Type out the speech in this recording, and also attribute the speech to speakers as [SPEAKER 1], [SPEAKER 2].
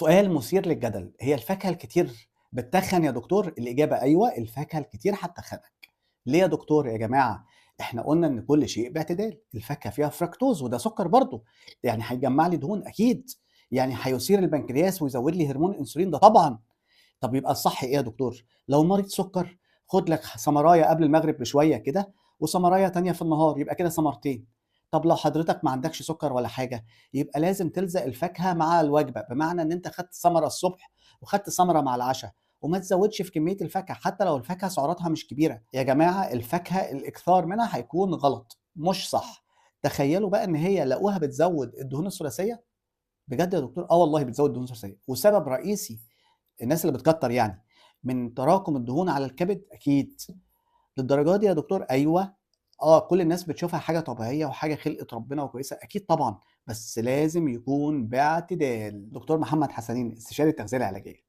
[SPEAKER 1] سؤال مثير للجدل، هي الفاكهة الكتير بتتخن يا دكتور؟ الإجابة أيوه، الفاكهة الكتير هتتخنك. ليه يا دكتور؟ يا جماعة إحنا قلنا إن كل شيء باعتدال، الفاكهة فيها فركتوز وده سكر برضه، يعني هيجمع لي دهون أكيد، يعني هيثير البنكرياس ويزود لي هرمون الأنسولين ده طبعًا. طب يبقى الصح إيه يا دكتور؟ لو مريض سكر خُد لك سمراية قبل المغرب بشوية كده، وسمراية تانية في النهار، يبقى كده سمرتين. طب لو حضرتك ما عندكش سكر ولا حاجة، يبقى لازم تلزق الفاكهة مع الوجبة، بمعنى إن أنت خدت ثمرة الصبح وخدت ثمرة مع العشا، وما تزودش في كمية الفاكهة حتى لو الفاكهة سعراتها مش كبيرة. يا جماعة الفاكهة الإكثار منها هيكون غلط، مش صح. تخيلوا بقى إن هي لقوها بتزود الدهون الثلاثية. بجد يا دكتور؟ والله بتزود الدهون الثلاثية، وسبب رئيسي الناس اللي بتكتر يعني من تراكم الدهون على الكبد أكيد. للدرجة دي يا دكتور؟ أيوه. كل الناس بتشوفها حاجة طبيعية وحاجة خلقة ربنا وكويسة، أكيد طبعًا، بس لازم يكون باعتدال. دكتور محمد حسنين، استشاري التغذية العلاجية.